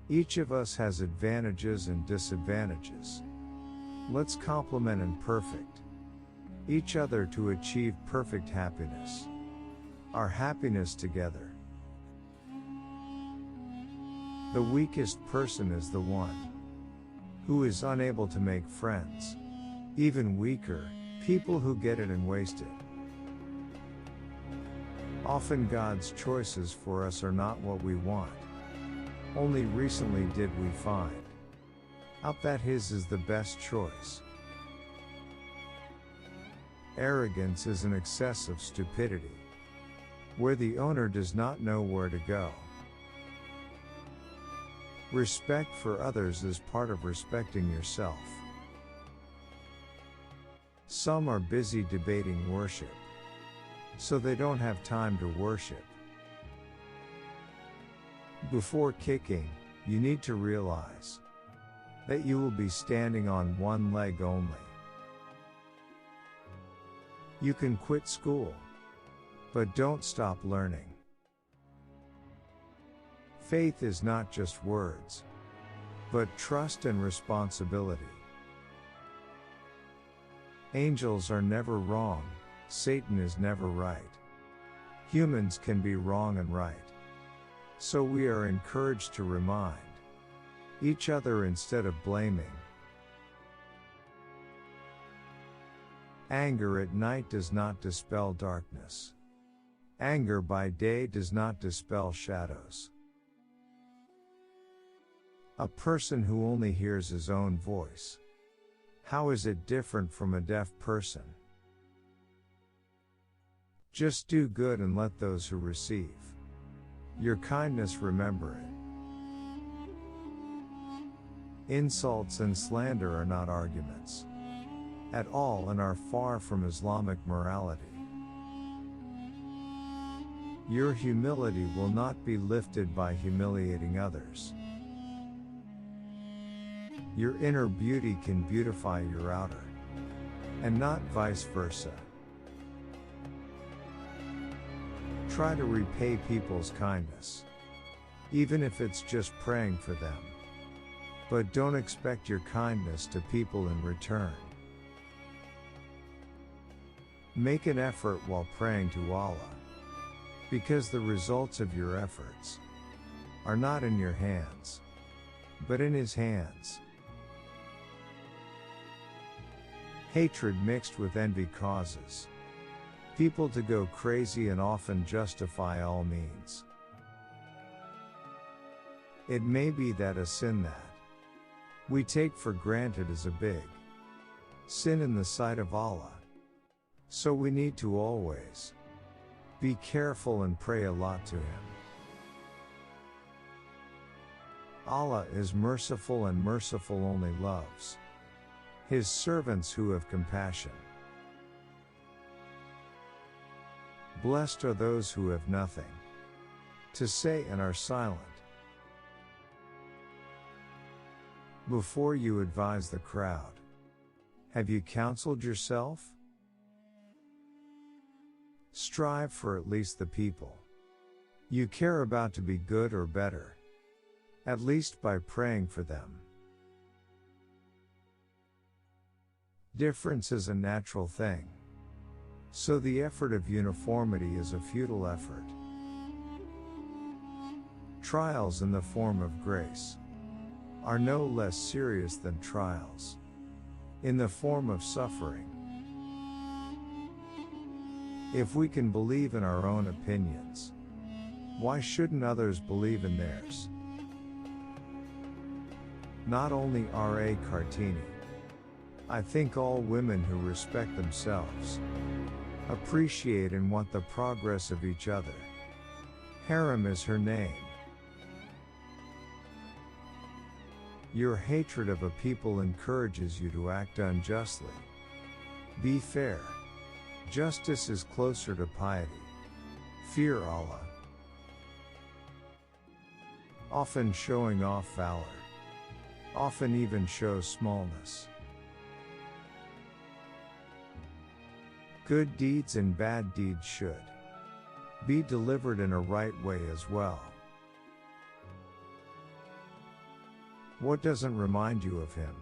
Each of us has advantages and disadvantages. Let's complement and perfect each other to achieve perfect happiness. Our happiness together. The weakest person is the one who is unable to make friends. Even weaker, people who get it and waste it. Often God's choices for us are not what we want. Only recently did we find out that His is the best choice. Arrogance is an excess of stupidity, where the owner does not know where to go. Respect for others is part of respecting yourself. Some are busy debating worship, so they don't have time to worship. Before kicking, you need to realize that you will be standing on one leg only. You can quit school, but don't stop learning. Faith is not just words, but trust and responsibility. Angels are never wrong, Satan is never right. Humans can be wrong and right. So we are encouraged to remind each other instead of blaming. Anger at night does not dispel darkness. Anger by day does not dispel shadows. A person who only hears his own voice, how is it different from a deaf person? Just do good and let those who receive your kindness remember it. Insults and slander are not arguments at all and are far from Islamic morality. Your humility will not be lifted by humiliating others. Your inner beauty can beautify your outer, and not vice versa. Try to repay people's kindness, even if it's just praying for them. But don't expect your kindness to people in return. Make an effort while praying to Allah, because the results of your efforts are not in your hands, but in His hands. Hatred mixed with envy causes people to go crazy and often justify all means. It may be that a sin that we take for granted is a big sin in the sight of Allah. So we need to always be careful and pray a lot to Him. Allah is merciful and merciful only loves His servants who have compassion. Blessed are those who have nothing to say and are silent. Before you advise the crowd, have you counseled yourself? Strive for at least the people you care about to be good or better, at least by praying for them. Difference is a natural thing, so the effort of uniformity is a futile effort. Trials in the form of grace are no less serious than trials in the form of suffering. If we can believe in our own opinions, why shouldn't others believe in theirs? Not only R.A. Cartini, I think all women who respect themselves appreciate and want the progress of each other. Harem is her name. Your hatred of a people encourages you to act unjustly. Be fair. Justice is closer to piety. Fear Allah. Often showing off valor, often even shows smallness. Good deeds and bad deeds should be delivered in a right way as well. What doesn't remind you of him?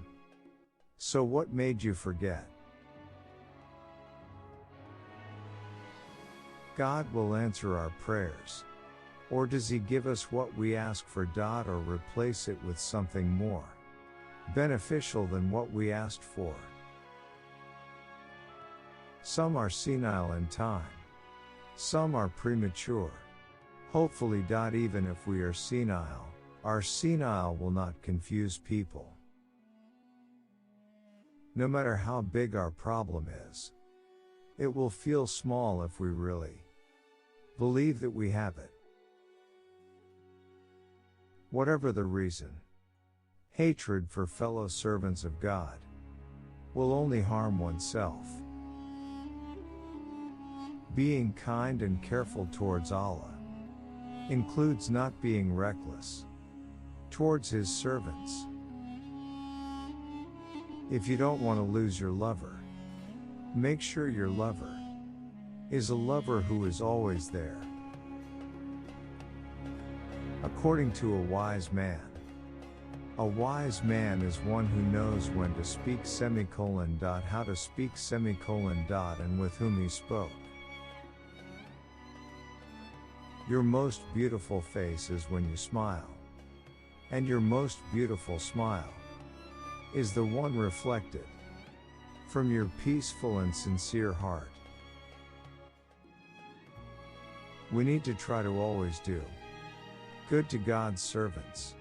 So what made you forget? God will answer our prayers. Or does he give us what we ask for? Or replace it with something more beneficial than what we asked for? Some are senile in time. Some are premature. Hopefully. Even if we are senile, our senile will not confuse people. No matter how big our problem is, it will feel small if we really believe that we have it. Whatever the reason, hatred for fellow servants of God will only harm oneself. Being kind and careful towards Allah includes not being reckless towards his servants. If you don't want to lose your lover, make sure your lover is a lover who is always there. According to a wise man is one who knows when to speak how to speak and with whom he spoke. Your most beautiful face is when you smile. And your most beautiful smile is the one reflected from your peaceful and sincere heart. We need to try to always do good to God's servants,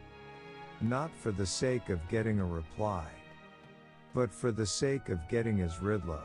not for the sake of getting a reply, but for the sake of getting his Raudloh.